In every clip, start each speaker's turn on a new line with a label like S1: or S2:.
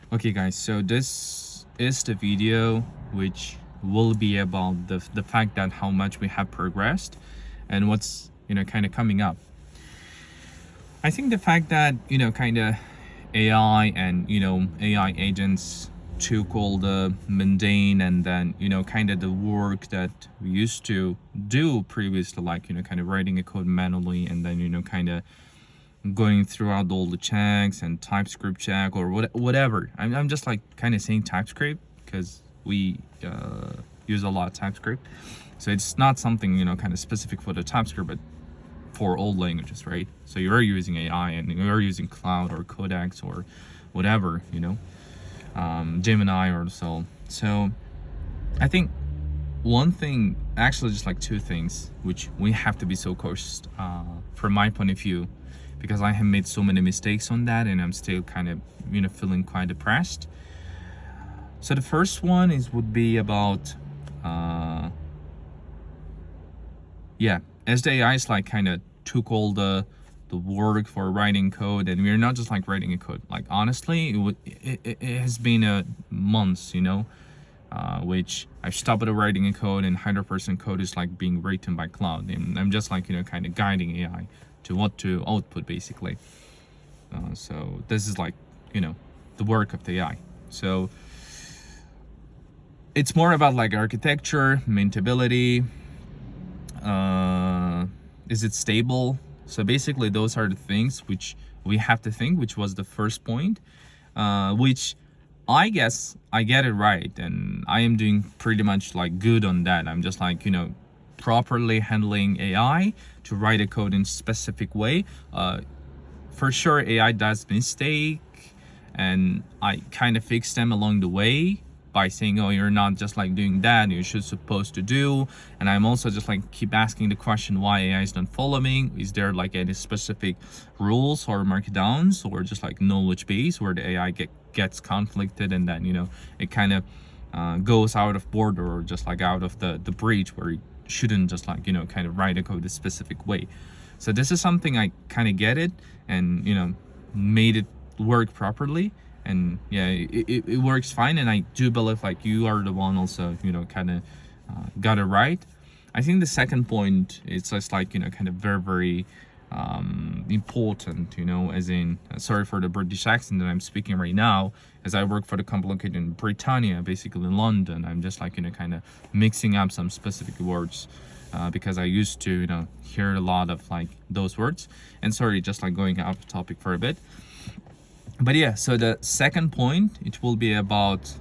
S1: Okay guys, so this is the video which will be about the fact that how much we have progressed and what's kind of coming up. I think the fact that kind of AI and AI agents took all the mundane and then kind of the work that we used to do previously, like kind of writing a code manually and then kind of going throughout all the checks and TypeScript check or whatever. I'm just like kind of saying TypeScript because we use a lot of TypeScript, so it's not something kind of specific for the TypeScript, but for all languages, right? So you're using AI and you're using Cloud or Codex or whatever, Gemini or so. So I think one thing, actually just like two things, which we have to be so cautious from my point of view, because I have made so many mistakes on that and I'm still kind of feeling quite depressed. So the first one would be about as the AI is like kind of took all the work for writing code, and we're not just like writing a code. Like honestly, it has been months, which I stopped writing a code and 100% code is like being written by Cloud, and I'm just like kind of guiding AI to what to output basically. So this is like the work of the AI. So it's more about like architecture, maintainability, is it stable? So basically those are the things which we have to think, which was the first point, which I guess I get it right and I am doing pretty much like good on that. I'm just like properly handling AI to write a code in specific way. For sure AI does mistake and I kind of fix them along the way by saying, oh, you're not just like doing that, you should supposed to do. And I'm also just like keep asking the question why AI is not following. Is there like any specific rules or markdowns or just like knowledge base where the AI gets conflicted and then it kind of goes out of border or just like out of the breach where it shouldn't just like kind of write a code a specific way. So this is something I kind of get it and made it work properly, and yeah, it works fine. And I do believe like you are the one also kind of got it right. I think the second point is just like kind of very important, as in sorry for the British accent that I'm speaking right now, as I work for the company located in Britannia, basically in London. I'm just like kind of mixing up some specific words because I used to hear a lot of like those words. And sorry, just like going off topic for a bit, but yeah, so the second point, it will be about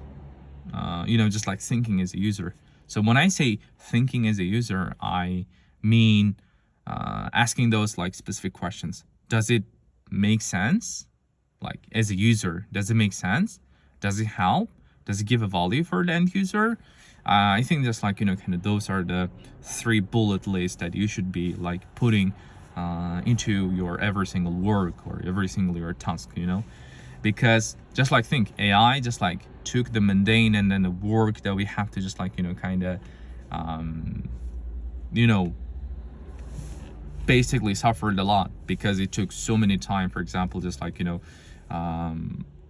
S1: just like thinking as a user. So when I say thinking as a user, I mean asking those like specific questions. Does it make sense? Like as a user, does it make sense? Does it help? Does it give a value for the end user? I think just like kind of those are the three bullet lists that you should be like putting into your every single work or every single your task, because just like think AI just like took the mundane and then the work that we have to just like kind of basically suffered a lot because it took so many time. For example, just like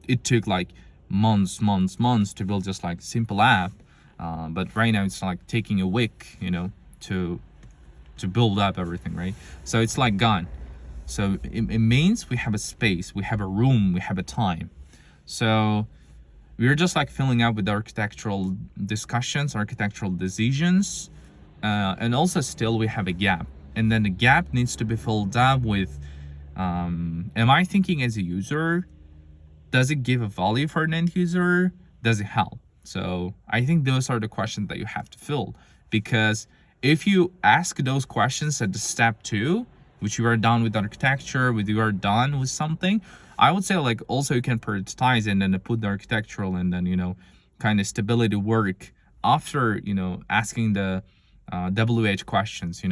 S1: it took like months to build just like simple app, but right now it's like taking a week to build up everything, right? So it's like gone. So it means we have a space, we have a room, we have a time. So we're just like filling up with architectural discussions, architectural decisions, and also still we have a gap. And then the gap needs to be filled up with, am I thinking as a user? Does it give a value for an end user? Does it help? So I think those are the questions that you have to fill, because if you ask those questions at the step 2, which you are done with architecture, with you are done with something, I would say like also you can prioritize and then put the architectural and then kind of stability work after asking the WH questions,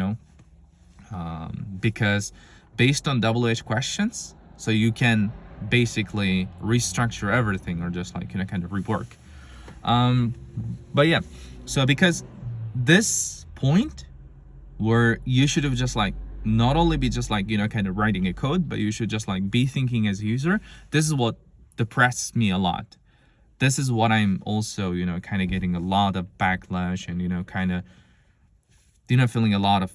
S1: because based on WH questions, so you can basically restructure everything or just like kind of rework. But yeah, so because this point where you should have just like not only be just like kind of writing a code, but you should just like be thinking as a user, this is what depressed me a lot. this is what I'm also, kind of getting a lot of backlash and, kind of, feeling a lot of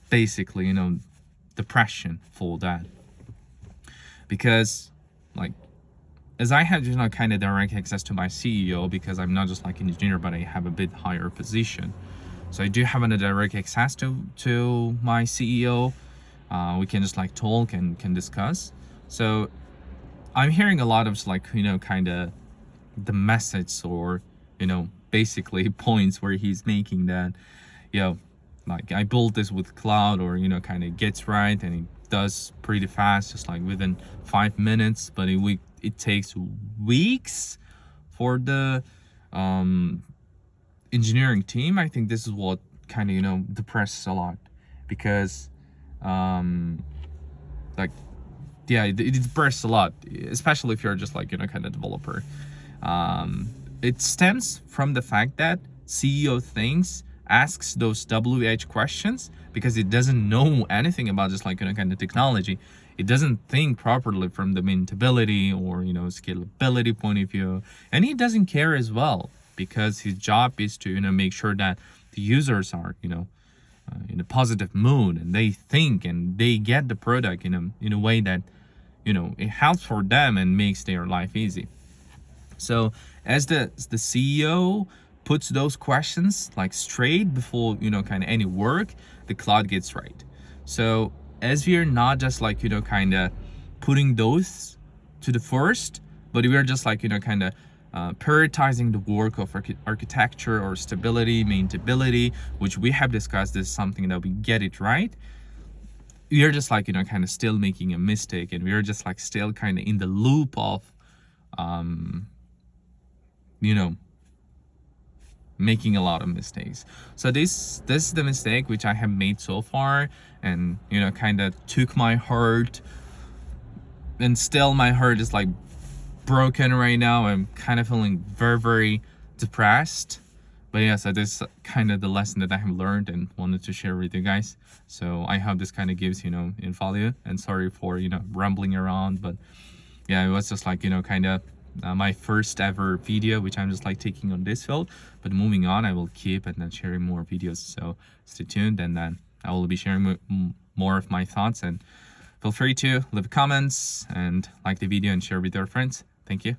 S1: basically, depression for that. Because, like, as I have, kind of direct access to my CEO, because I'm not just like an engineer, but I have a bit higher position. So I do have a direct access to my CEO. We can just like talk and can discuss. So I'm hearing a lot of like, kind of the message or, basically points where he's making that, like I built this with cloud or, kind of gets right and it does pretty fast, just like within 5 minutes, but it takes weeks for the engineering team. I think this is what kind of, depresses a lot because like, yeah, it depresses a lot, especially if you're just like, kind of developer. It stems from the fact that CEO asks those WH questions because it doesn't know anything about just like, kind of technology. It doesn't think properly from the maintainability or, scalability point of view. And he doesn't care as well because his job is to, make sure that the users are, in a positive mood and they think and they get the product in a way that, it helps for them and makes their life easy. So as the CEO puts those questions like straight before, kind of any work, the cloud gets right. So as we are not just like, kind of putting those to the first, but we are just like, kind of prioritizing the work of architecture or stability, maintainability, which we have discussed is something that we get it right. We are just like, kind of still making a mistake and we are just like still kind of in the loop of, making a lot of mistakes. So this is the mistake which I have made so far and, kind of took my heart, and still my heart is like broken right now. I'm kind of feeling very, very depressed. But yeah, so this is kind of the lesson that I have learned and wanted to share with you guys. So I hope this kind of gives, in value, and sorry for, rambling around, but yeah, it was just like, kind of my first ever video, which I'm just like taking on this field. But moving on, I will keep and then sharing more videos. So stay tuned, and then I will be sharing more of my thoughts. And feel free to leave comments and like the video and share with your friends. Thank you.